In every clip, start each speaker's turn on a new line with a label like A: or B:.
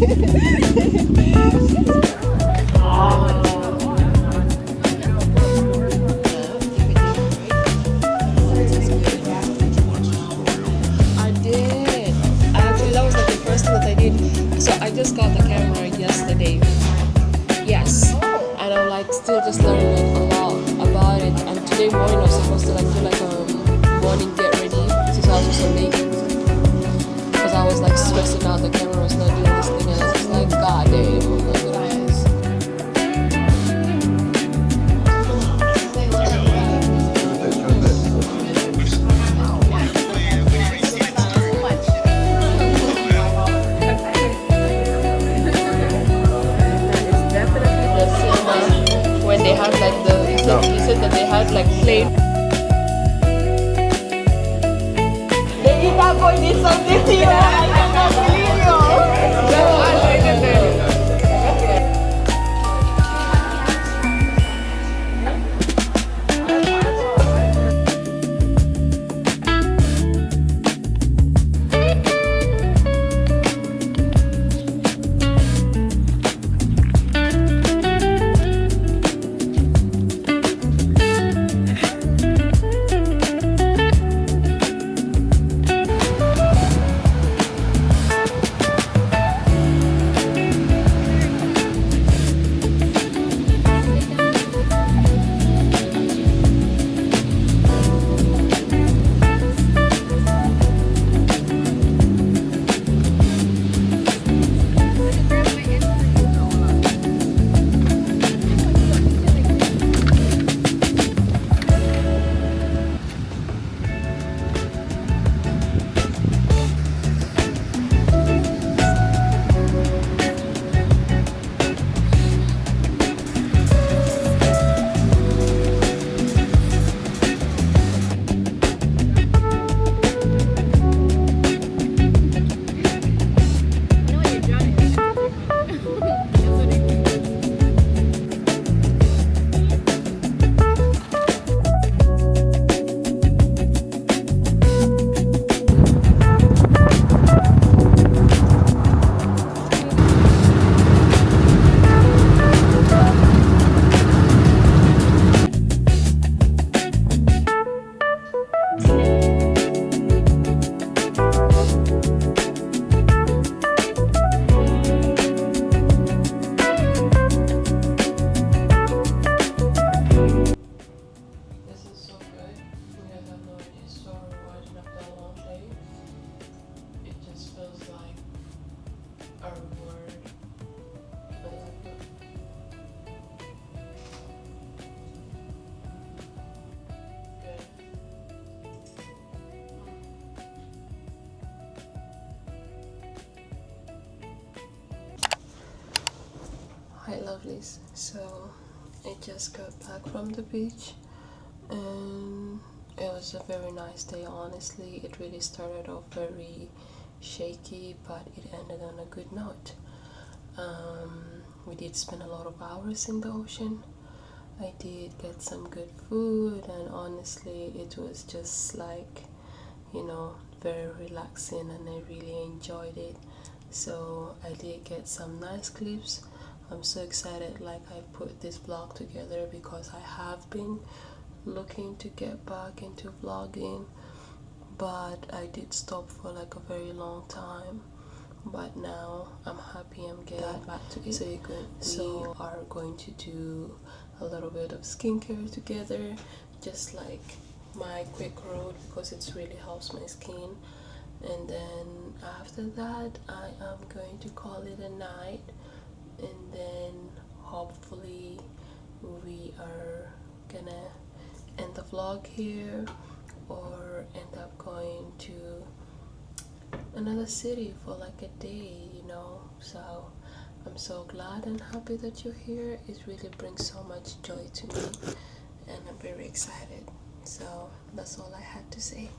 A: I did. Actually, that was like the first thing that I did. So I just got the camera yesterday. Yes. And I'm like still just learning like a lot about it. And today morning I was supposed to like do like a morning get ready since I was just so late. Because I was like stressing out the camera was not doing this thing and I was just like, God damn, look at this. When they had like the, you said that they had like plain. The Ita boy did something to you. I cannot believe you. No, I didn't. Hi lovelies, so I just got back from the beach and it was a very nice day. Honestly, it really started off very shaky but it ended on a good note. We did spend a lot of hours in the ocean. I did get some good food and honestly it was just like, you know, very relaxing and I really enjoyed it. So I did get some nice clips. I'm so excited like I put this vlog together because I have been looking to get back into vlogging, but I did stop for like a very long time. But now I'm happy I'm getting back to it. So we are going to do a little bit of skincare together, just like my quick road because it really helps my skin. And then after that I am going to call it a night, and then hopefully we are gonna end the vlog here or end up going to another city for like a day, you know. So I'm so glad and happy that you're here. It really brings so much joy to me and I'm very excited. So that's all I had to say.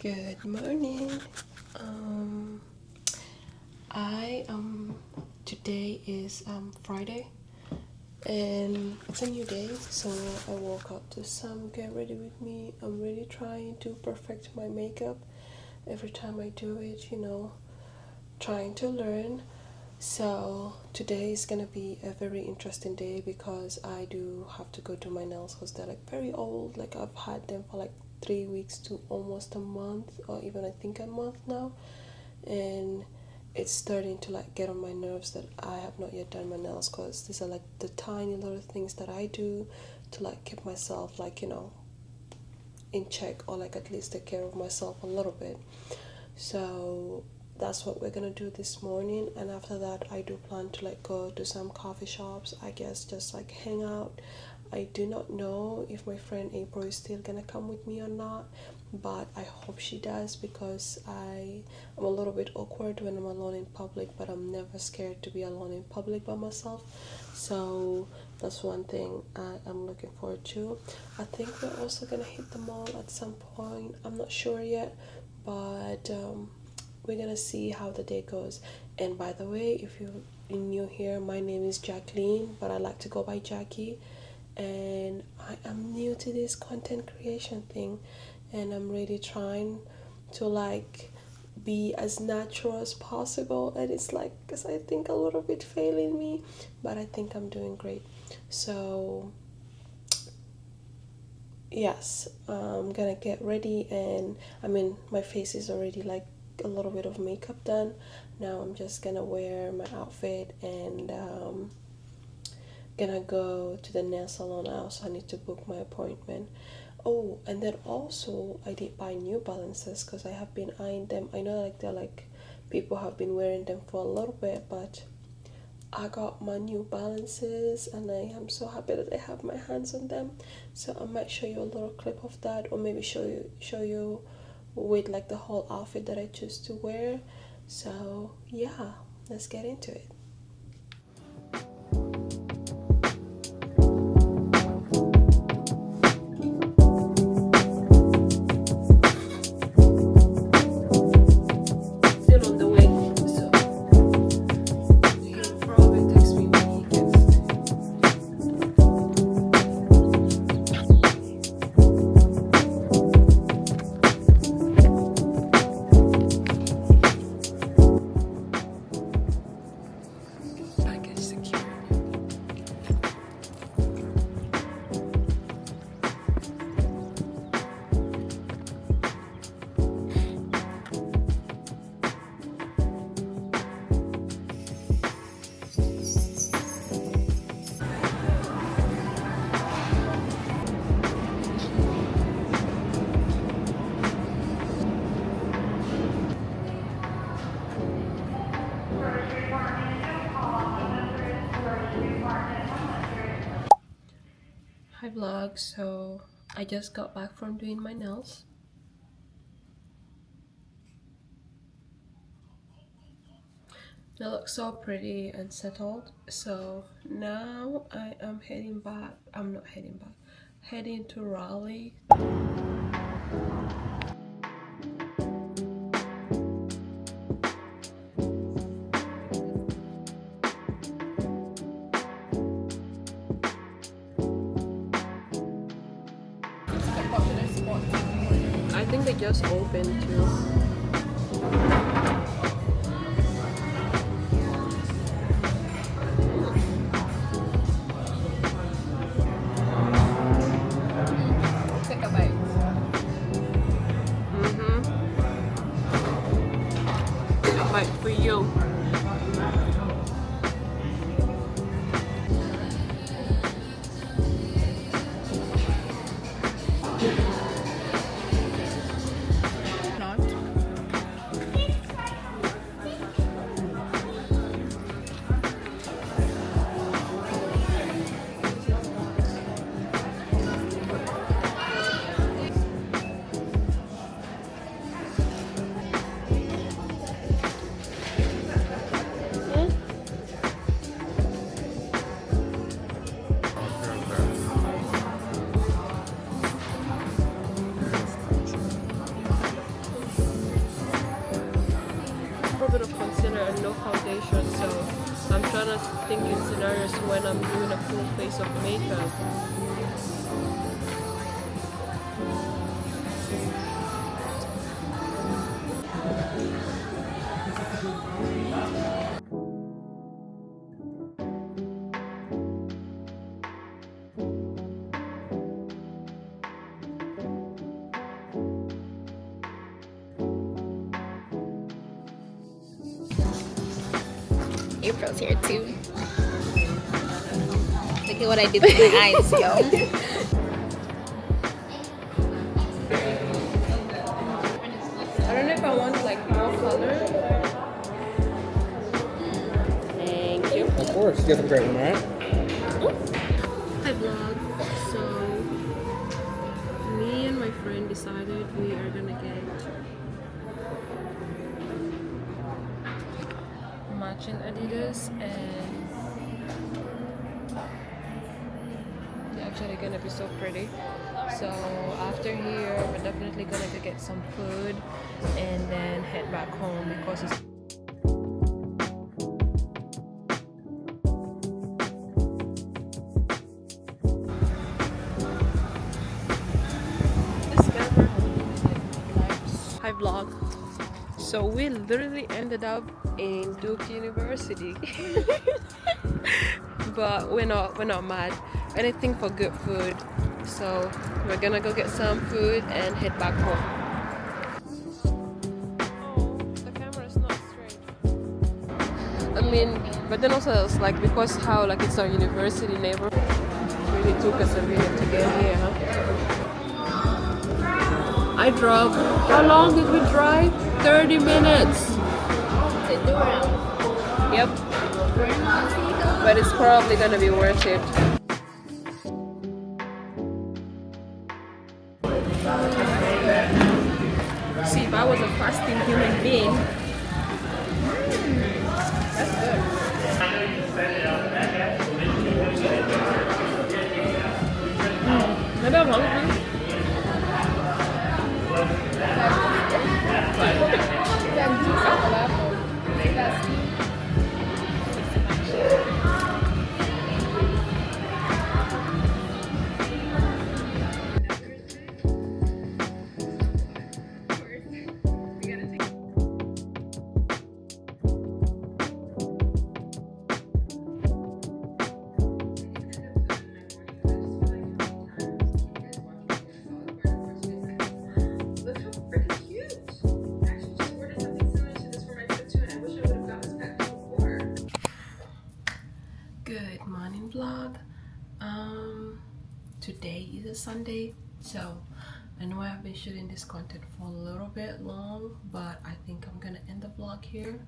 A: Good morning. Um, I Today is Friday, and it's a new day. So I woke up to some get ready with me. I'm really trying to perfect my makeup. Every time I do it, trying to learn. So today is gonna be a very interesting day because I do have to go do my nails because they're like very old. Like I've had them for like 3 weeks to almost a month, or even I think a month now, and it's starting to like get on my nerves that I have not yet done my nails because these are like the tiny little things that I do to like keep myself like in check, or like at least take care of myself a little bit. So that's what we're gonna do this morning, and after that I do plan to like go to some coffee shops, I guess, just like hang out. I do not know if my friend April is still gonna come with me or not, but I hope she does because I'm a little bit awkward when I'm alone in public, but I'm never scared to be alone in public by myself. So that's one thing I'm looking forward to. I think we're also gonna hit the mall at some point. I'm not sure yet, but we're gonna see how the day goes. And by the way, if you're new here, my name is Jacqueline, but I like to go by Jackie, and I am new to this content creation thing, and I'm really trying to like be as natural as possible, and it's like, because I think a little bit failing me, but I think I'm doing great. So yes, I'm gonna get ready, and I mean my face is already like a little bit of makeup done. Now I'm just gonna wear my outfit and gonna go to the nail salon. I also need to book my appointment. Oh, and then also I did buy New Balances because I have been eyeing them. I know like they're like people have been wearing them for a little bit, but I got my New Balances and I am so happy that I have my hands on them. So I might show you a little clip of that, or maybe show you with like the whole outfit that I choose to wear. So yeah, let's get into it. Still on the way, so he'll probably text me when he gets package secure. Hi vlog, so I just got back from doing my nails. They look so pretty and settled. So now I am heading back. I'm not heading back. Heading to Raleigh. I think they just opened too. Take a bite. A bite for you. no foundation, so I'm trying to think in scenarios when I'm doing a full face of makeup.
B: April's here too. Look at what I did to my eyes, yo.
A: I don't know if I want like more color.
B: Thank you.
C: Of course, you have a great one, right?
A: Hi vlog. So me and my friend decided we are gonna get matching Adidas, and they're actually gonna be so pretty. So after here we're definitely gonna go get some food and then head back home because it's this camera. Hi vlog. So we literally ended up in Duke University. But we're not mad. Anything for good food. So we're gonna go get some food and head back home. Oh, the camera is not straight. I mean, but then also it's like because how like it's our university neighborhood, it really took us a minute to get here, huh? I drove. How long did we drive? 30 minutes. Yep. But it's probably gonna be worth it. See, if I was a fasting human being, that's good. Maybe I'm hungry. Good morning vlog. Today is a Sunday, so I know I've been shooting this content for a little bit long, but I think I'm gonna end the vlog here.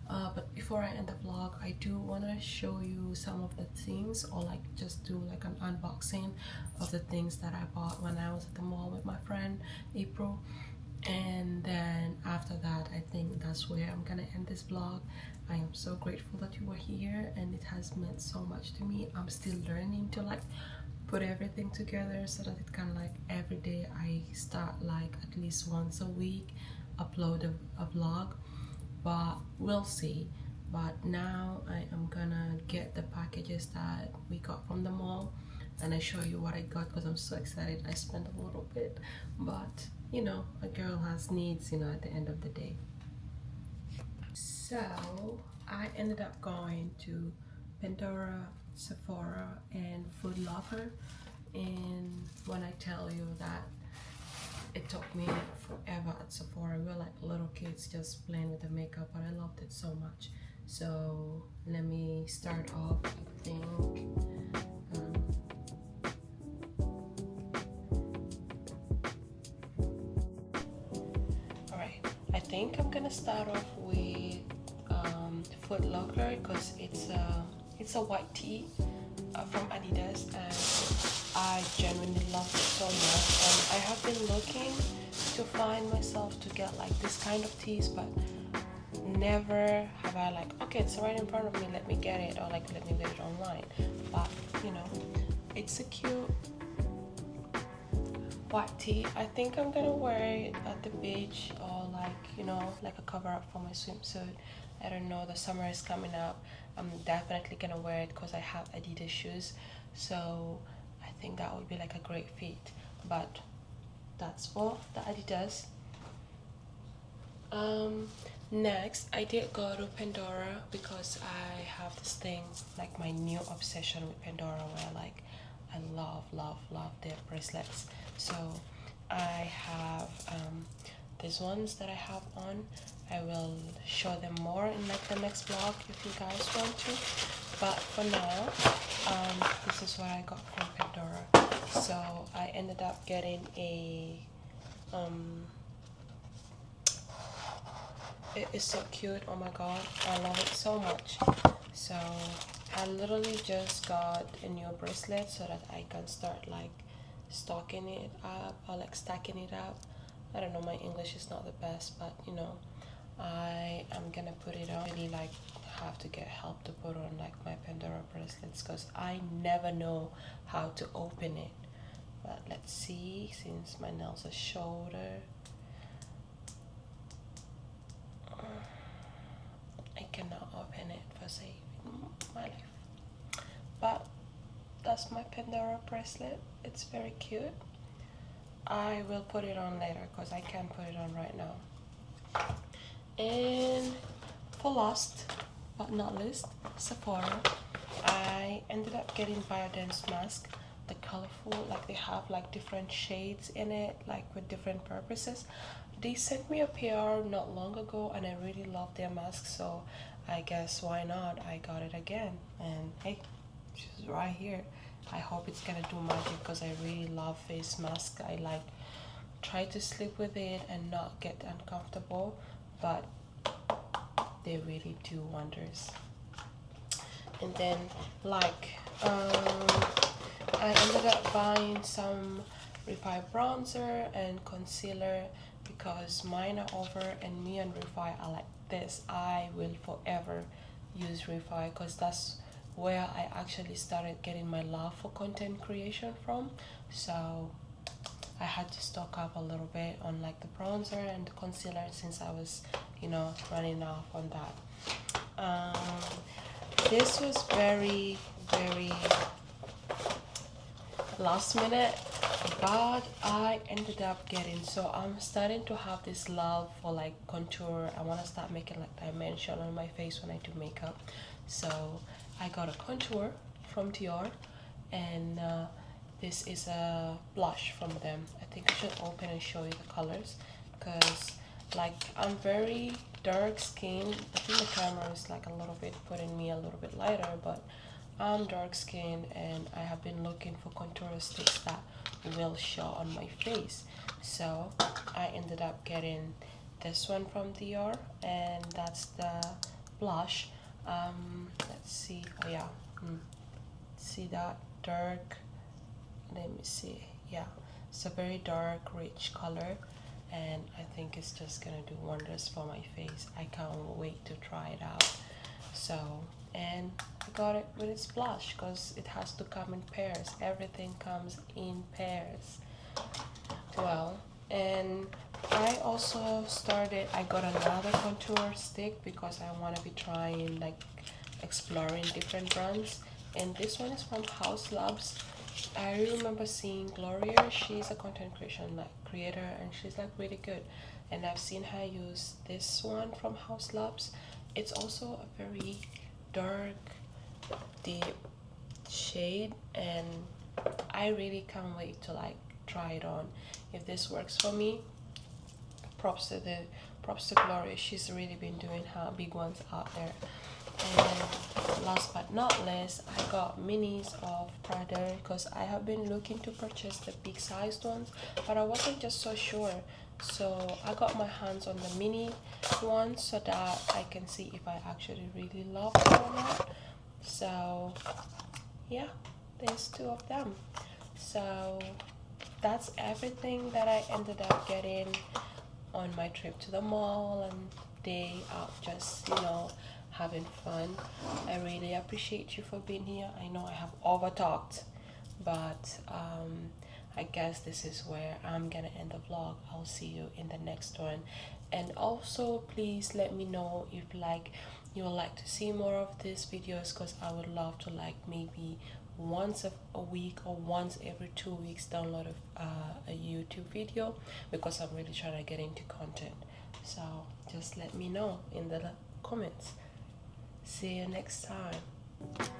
A: But before I end the vlog, I do want to show you some of the things, or like just do like an unboxing of the things that I bought when I was at the mall with my friend April. And then after that, I think that's where I'm gonna end this vlog. I am so grateful that you were here, and it has meant so much to me. I'm still learning to like put everything together so that it kind of like every day I start like at least once a week upload a vlog, but we'll see. But now I am gonna get the packages that we got from the mall, and I show you what I got because I'm so excited. I spent a little bit, but you know, a girl has needs, you know, at the end of the day. So I ended up going to Pandora, Sephora, and Foot Locker, and when I tell you that it took me forever at Sephora, we were like little kids just playing with the makeup, but I loved it so much. So let me start off. I think I think I'm gonna start off with Foot Locker because it's a white tee from Adidas, and I genuinely love it so much. And I have been looking to find myself to get like this kind of tees, but never have I like, okay, it's right in front of me, let me get it, or like let me get it online. But you know, it's a cute white tee. I think I'm gonna wear it at the beach, or like, you know, like a cover up for my swimsuit. I don't know, the summer is coming up. I'm definitely gonna wear it because I have Adidas shoes, so I think that would be like a great fit. But that's for the Adidas. Next, I did go to Pandora because I have this thing, like my new obsession with Pandora, where like I love their bracelets. So I have these ones that I have on. I will show them more in like the next vlog if you guys want to. But for now, this is what I got from Pandora. So I ended up getting a it is so cute. Oh my god, I love it so much. So I literally just got a new bracelet so that I can start like stocking it up or like stacking it up. I don't know, my English is not the best, but you know, I am gonna put it on. Really like have to get help to put on like my Pandora bracelets because I never know how to open it. But let's see, since my nails are shorter, I cannot open it for saving my life. But that's my Pandora bracelet. It's very cute. I will put it on later because I can't put it on right now. And for last but not least, Sephora. I ended up getting Biodance mask. The colorful, like they have like different shades in it, like with different purposes. They sent me a PR not long ago and I really love their mask, so I guess why not, I got it again. And hey, she's right here. I hope it's gonna do magic because I really love face mask. I like try to sleep with it and not get uncomfortable, but they really do wonders. And then like I ended up buying some Refi bronzer and concealer because mine are over and me and Refi are like this. I will forever use Refi because that's where I actually started getting my love for content creation from. So I had to stock up a little bit on like the bronzer and the concealer since I was, you know, running off on that. This was very last minute, but I ended up getting, so I'm starting to have this love for like contour. I want to start making like dimension on my face when I do makeup. So I got a contour from Dior, and this is a blush from them. I think I should open and show you the colors because like I'm very dark skinned. I think the camera is like a little bit putting me a little bit lighter, but I'm dark skinned and I have been looking for contour sticks that will show on my face. So I ended up getting this one from Dior, and that's the blush. Let's see. Oh yeah, see that dark? Let me see. Yeah, it's a very dark, rich color, and I think it's just gonna do wonders for my face. I can't wait to try it out. So, and I got it with its blush because it has to come in pairs. Everything comes in pairs. Well, and I also started, I got another contour stick because I want to be trying like exploring different brands, and this one is from House Labs. I remember seeing Gloria. She's a content creation like creator and she's like really good, and I've seen her use this one from House Labs. It's also a very dark deep shade, and I really can't wait to like try it on. If this works for me, props to Gloria. She's really been doing her big ones out there. And last but not least, I got minis of Prada because I have been looking to purchase the big sized ones, but I wasn't just so sure. So I got my hands on the mini ones so that I can see if I actually really love them or not. So yeah, there's two of them. So that's everything that I ended up getting on my trip to the mall and day out, just, you know, having fun. I really appreciate you for being here. I know I have over talked, but I guess this is where I'm gonna end the vlog. I'll see you in the next one. And also please let me know if like you would like to see more of these videos, because I would love to like maybe once a week or once every 2 weeks download a YouTube video, because I'm really trying to get into content. So just let me know in the comments. See you next time.